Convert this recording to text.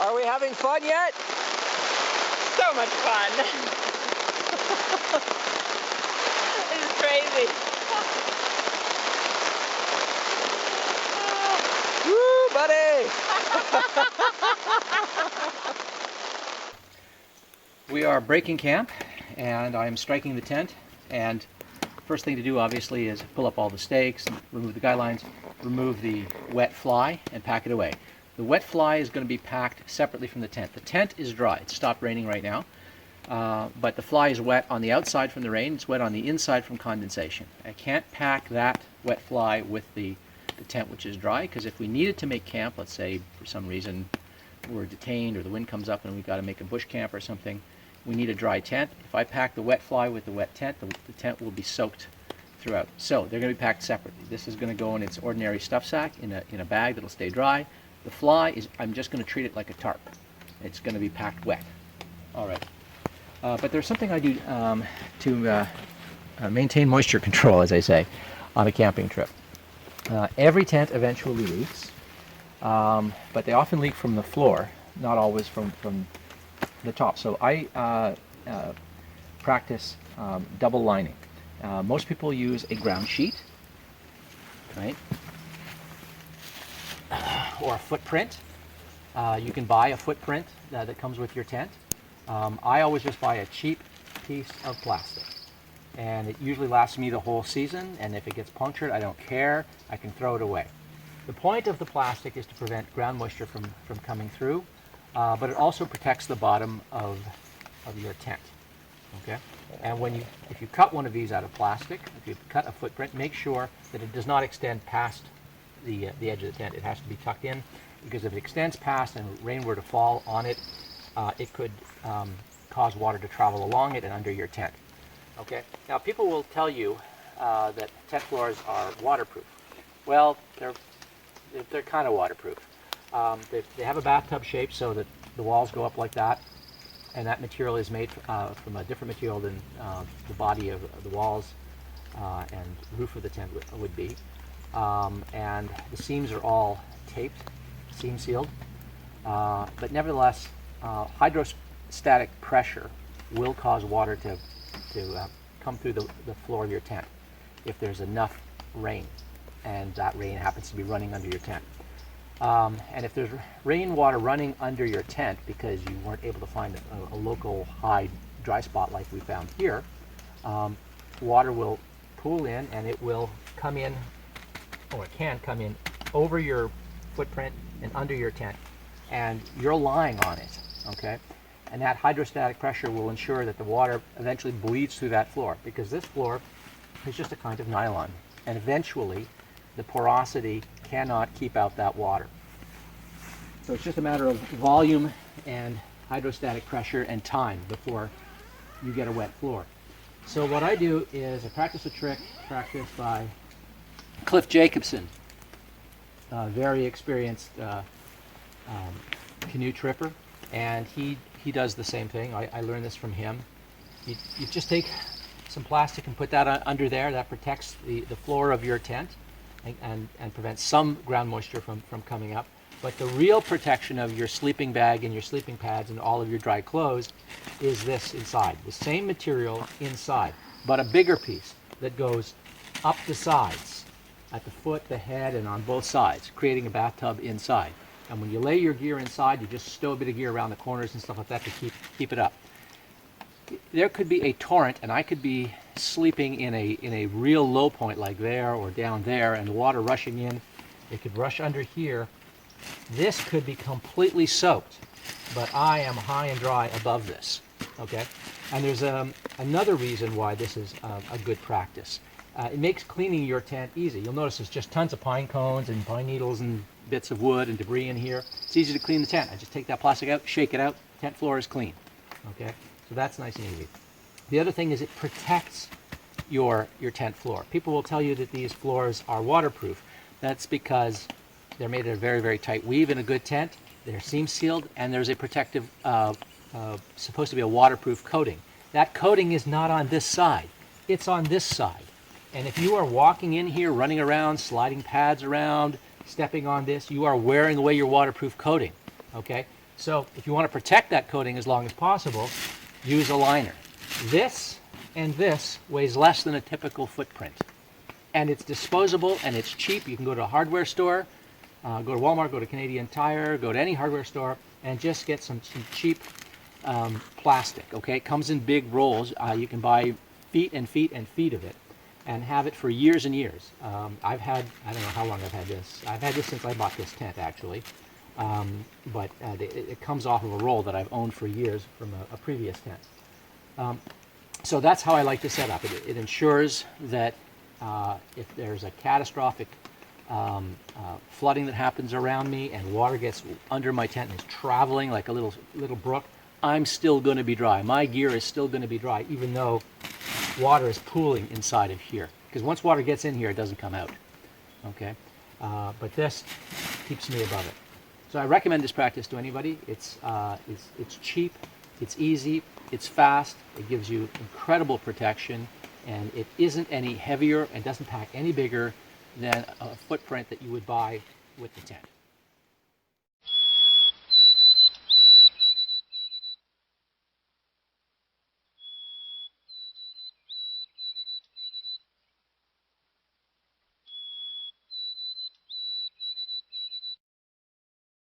Are we having fun yet? So much fun. This is crazy. Woo, buddy! We are breaking camp, and I'm striking the tent. And first thing to do, obviously, is pull up all the stakes, remove the guy lines, remove the wet fly, and pack it away. The wet fly is going to be packed separately from the tent. The tent is dry. It's stopped raining right now, but the fly is wet on the outside from the rain. It's wet on the inside from condensation. I can't pack that wet fly with the tent, which is dry, because if we needed to make camp, let's say for some reason we're detained or the wind comes up and we've got to make a bush camp or something, we need a dry tent. If I pack the wet fly with the wet tent, the tent will be soaked throughout. So they're going to be packed separately. This is going to go in its ordinary stuff sack in a bag that'll stay dry. The fly is, I'm just going to treat it like a tarp. It's going to be packed wet. All right. But there's something I do to maintain moisture control, as I say, on a camping trip. Every tent eventually leaks, but they often leak from the floor, not always from the top. So I practice double lining. Most people use a ground sheet, right? Or a footprint. You can buy a footprint that comes with your tent. I always just buy a cheap piece of plastic, and it usually lasts me the whole season, and if it gets punctured, I don't care. I can throw it away. The point of the plastic is to prevent ground moisture from coming through, but it also protects the bottom of your tent. Okay? And if you cut one of these out of plastic, if you cut a footprint, make sure that it does not extend past the edge of the tent. It has to be tucked in, because if it extends past and rain were to fall on it, it could cause water to travel along it and under your tent. Okay. Now people will tell you that tent floors are waterproof. Well, they're kind of waterproof. They have a bathtub shape so that the walls go up like that, and that material is made from a different material than the body of the walls and roof of the tent would be. And the seams are all taped, seam sealed, but nevertheless, hydrostatic pressure will cause water to come through the floor of your tent if there's enough rain, and that rain happens to be running under your tent. And if there's rainwater running under your tent because you weren't able to find a local high dry spot like we found here, water will pool in and it will come in, or it can come in over your footprint and under your tent, and you're lying on it, okay? And that hydrostatic pressure will ensure that the water eventually bleeds through that floor, because this floor is just a kind of nylon, and eventually the porosity cannot keep out that water. So it's just a matter of volume and hydrostatic pressure and time before you get a wet floor. So what I do is I practice a trick practiced by Cliff Jacobson, a very experienced canoe tripper, and he does the same thing. I learned this from him. You just take some plastic and put that under there. That protects the floor of your tent and prevents some ground moisture from coming up. But the real protection of your sleeping bag and your sleeping pads and all of your dry clothes is this inside. The same material inside, but a bigger piece that goes up the sides, at the foot, the head, and on both sides, creating a bathtub inside. And when you lay your gear inside, you just stow a bit of gear around the corners and stuff like that to keep it up. There could be a torrent, and I could be sleeping in a real low point like there or down there, and the water rushing in. It could rush under here. This could be completely soaked, but I am high and dry above this. Okay, and there's another reason why this is a good practice. It makes cleaning your tent easy. You'll notice there's just tons of pine cones and pine needles and bits of wood and debris in here. It's easy to clean the tent. I just take that plastic out, shake it out, tent floor is clean. Okay, so that's nice and easy. The other thing is it protects your tent floor. People will tell you that these floors are waterproof. That's because they're made of a very, very tight weave in a good tent. They're seam sealed, and there's a protective, supposed to be a waterproof coating. That coating is not on this side. It's on this side. And if you are walking in here, running around, sliding pads around, stepping on this, you are wearing away your waterproof coating, okay? So if you want to protect that coating as long as possible, use a liner. This and this weighs less than a typical footprint. And it's disposable and it's cheap. You can go to a hardware store, go to Walmart, go to Canadian Tire, go to any hardware store, and just get some cheap plastic, okay? It comes in big rolls. You can buy feet and feet and feet of it and have it for years and years. I've had, I don't know how long I've had this. I've had this since I bought this tent, actually. But it comes off of a roll that I've owned for years from a previous tent. So that's how I like to set up. It ensures that if there's a catastrophic flooding that happens around me and water gets under my tent and is traveling like a little brook, I'm still going to be dry. My gear is still going to be dry, even though water is pooling inside of here. Because once water gets in here, it doesn't come out. Okay, but this keeps me above it. So I recommend this practice to anybody. It's cheap, it's easy, it's fast, it gives you incredible protection, and it isn't any heavier and doesn't pack any bigger than a footprint that you would buy with the tent.